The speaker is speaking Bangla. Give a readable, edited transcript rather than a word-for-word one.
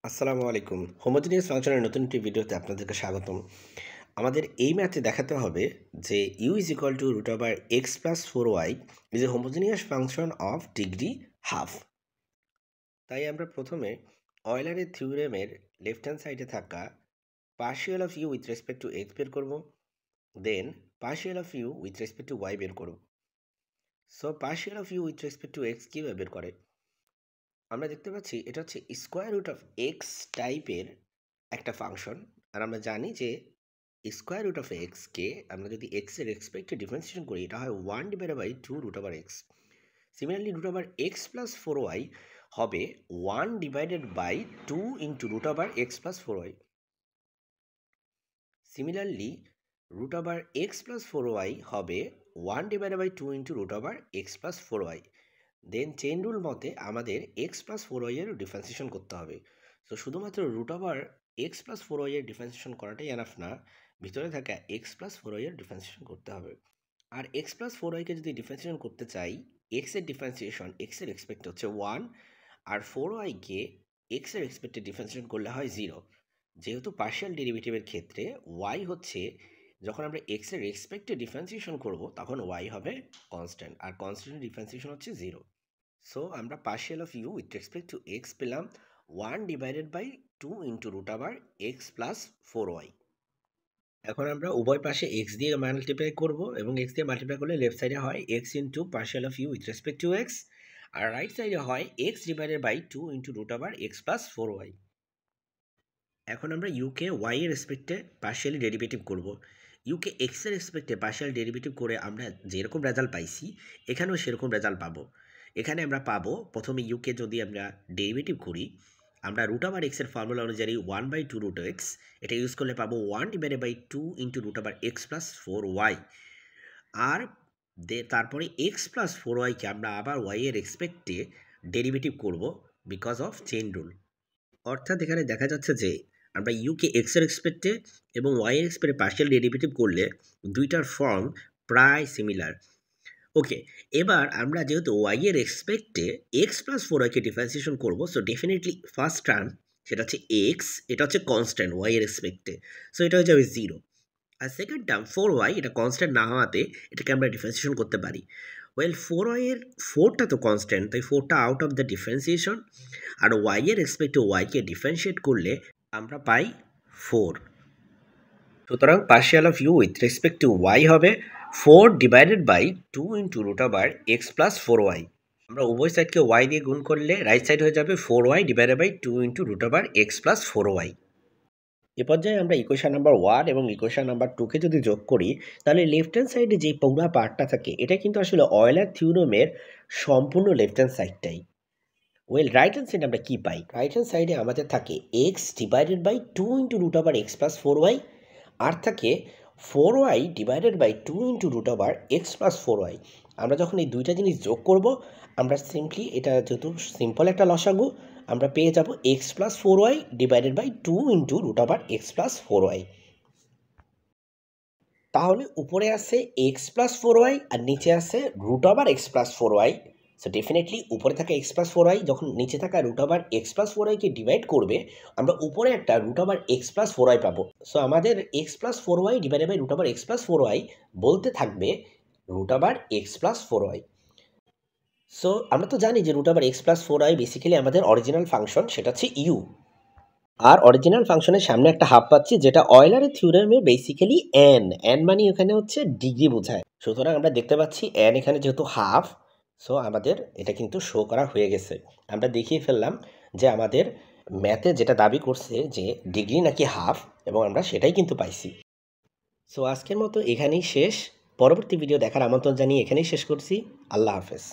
আসসালামু আলাইকুম। হোমোজিনিয়াস ফাংশনের নতুন একটি ভিডিওতে আপনাদেরকে স্বাগতম। আমাদের এই ম্যাথে দেখাতে হবে যে u is equal to root over x plus 4y is a homogeneous function of degree half. তাই আমরা প্রথমে অয়লারের থিওরেমের লেফট হ্যান্ড সাইডে থাকা partial of u with respect to x বের করব, then partial of u with respect to y বের করব। So partial of u with respect to x কীভাবে বের করে? আমরা দেখতে পাচ্ছি এটা হচ্ছে স্কোয়ার রুট অফ এক্স টাইপের একটা ফাংশন। আর আমরা জানি যে স্কোয়ার রুট অফ এক্সকে আমরা যদি এক্সের রেসপেক্টে ডিফারেন্সিয়েশন করি, এটা হয় 1/2 root over x. Similarly root over x plus 4y হবে 1/2 into root over x plus 4y। Similarly root over x plus 4y হবে 1/2 into root over x plus 4y। Then chain rule মতে আমাদের এক্স প্লাস 4y এর ডিফারেন্সিয়েশন করতে হবে। সো শুধুমাত্র root over x plus 4y এর ডিফারেন্সিয়েশন করাটাই এনাফ না, ভিতরে থাকা এক্স প্লাস 4y এর ডিফারেন্সিয়েশন করতে হবে। আর এক্স প্লাস 4yকে যদি ডিফারেন্সিয়েশন করতে চাই, এক্স এর ডিফারেন্সিয়েশন এক্স এর এক্সপেক্ট হচ্ছে 1, আর 4yকে এক্স এর এক্সপেক্টে ডিফারেন্সিয়েশন করলে হয় 0। যেহেতু পার্শিয়াল ডেরিভেটিভের ক্ষেত্রে y হচ্ছে, যখন আমরা এক্স এর রেসপেক্টে ডিফারেন্সিয়েশন করব তখন y হবে কনস্ট্যান্ট, আর কনস্ট্যান্টের ডিফারেন্সিয়েশন হচ্ছে 0। সো আমরা partial of u with respect to x পেলাম 1/2 into root over x plus 4y। এখন আমরা উভয় পাশে x দিয়ে মাল্টিপ্লাই করব, এবং x দিয়ে মাল্টিপ্লাই করলে লেফট সাইডে হয় x into partial of u with respect to x, আর রাইট সাইডে হয় x/2 into root over x plus 4y। এখন আমরা ইউকে y এর রেসপেক্টে পার্শিয়ালি ডেরিভেটিভ করব। ইউকে x এর রেসপেক্টে পার্শিয়াল ডেরিভেটিভ করে আমরা যেরকম রেজাল্ট পাইছি এখানেও সেরকম রেজাল্ট পাবো। এখানে আমরা পাবো প্রথমে ইউকে যদি আমরা ডেরিভেটিভ করি, আমরা রুট ওভার এক্সের ফর্মুলা অনুযায়ী 1/2 রুট এক্স, এটা ইউজ করলে পাবো 1/2 into root over x plus 4y। আর তারপরে এক্স প্লাস 4yকে আমরা আবার y এর রেসপেক্টে ডেরিভেটিভ করব বিকজ অফ চেইন রুল। অর্থাৎ এখানে দেখা যাচ্ছে যে আমরা ইউকে এক্স এর এক্সপেক্টে এবং ওয়াই এর এক্সপেক্টে পার্শিয়াল ডেরিভেটিভ করলে দুইটার ফর্ম প্রায় সিমিলার। ওকে, এবার আমরা যেহেতু ওয়াই এর এক্সপেক্টে এক্স প্লাস 4yকে ডিফারেন্সিয়েশন করবো, সো ডেফিনেটলি ফার্স্ট টার্ম সেটা হচ্ছে এক্স, এটা হচ্ছে কনস্ট্যান্ট ওয়াই এর এক্সপেক্টে, সো এটা হয়ে যাবে 0। আর সেকেন্ড টার্ম 4y, এটা কনস্ট্যান্ট না হওয়াতে এটাকে আমরা ডিফারেন্সিয়েশন করতে পারি। ওয়েল 4y এর 4টা তো কনস্ট্যান্ট, তাই 4টা আউট অফ দ্য ডিফারেন্সিয়েশন, আর ওয়াই এর রেসপেক্টে ওয়াইকে ডিফারেন্সিয়েট করলে আমরা পাই 4। সুতরাং partial of u with respect to y হবে 4/2 into root over x plus 4y। আমরা উভয় সাইডকে ওয়াই দিয়ে গুণ করলে রাইট সাইড হয়ে যাবে 4y/2 into root over x plus 4y। এ পর্যায়ে আমরা ইকুয়েশন নাম্বার 1 এবং ইকুয়েশন নাম্বার 2কে যদি যোগ করি, তাহলে লেফট হ্যান্ড সাইডে যে পুরো পার্টটা থাকে এটা কিন্তু আসলে অয়লার থিওরেমের সম্পূর্ণ লেফট হ্যান্ড সাইডটাই। ওয়েল রাইট হ্যান্ড সাইডে আমরা কি পাই? রাইট হ্যান্ড সাইডে আমাদের থাকে x/2 into root over x plus 4y, আর থাকে 4y/2 into root over x plus 4y। আমরা যখন এই দুইটা জিনিস যোগ করব, আমরা সিম্পলি, এটা যেহেতু সিম্পল একটা লসাগু, আমরা পেয়ে যাব x plus 4y/2 into root over x plus 4y। তাহলে উপরে আছে এক্স প্লাস 4y আর নিচে আছে root over x plus 4y। So definitely উপরে থাকা এক্স প্লাস 4y যখন নিচে থাকা রুট ওভার এক্স প্লাস 4yকে ডিভাইড করবে, আমরা উপরে একটা root over x plus 4y পাবো। সো আমাদের x plus 4y divided by root over x plus 4y বলতে থাকবে root over x plus 4y। So আমরা তো জানি যে root over x plus 4y basically আমাদের অরিজিনাল ফাংশন, সেটা হচ্ছে ইউ। আর অরিজিনাল ফাংশনের সামনে একটা হাফ পাচ্ছি, যেটা অয়লারের থিওরেমে বেসিক্যালি এন মানে এখানে হচ্ছে ডিগ্রি বোঝায়। সুতরাং আমরা দেখতে পাচ্ছি এন এখানে যেহেতু হাফ, সো আমাদের এটা কিন্তু শো করা হয়ে গেছে। আমরা দেখিয়ে ফেললাম যে আমাদের ম্যাথে যেটা দাবি করছে যে ডিগ্রি নাকি হাফ, এবং আমরা সেটাই কিন্তু পাইছি। সো আজকের মতো এখানেই শেষ। পরবর্তী ভিডিও দেখার আমন্ত্রণ জানিয়ে এখানেই শেষ করছি। আল্লাহ হাফেজ।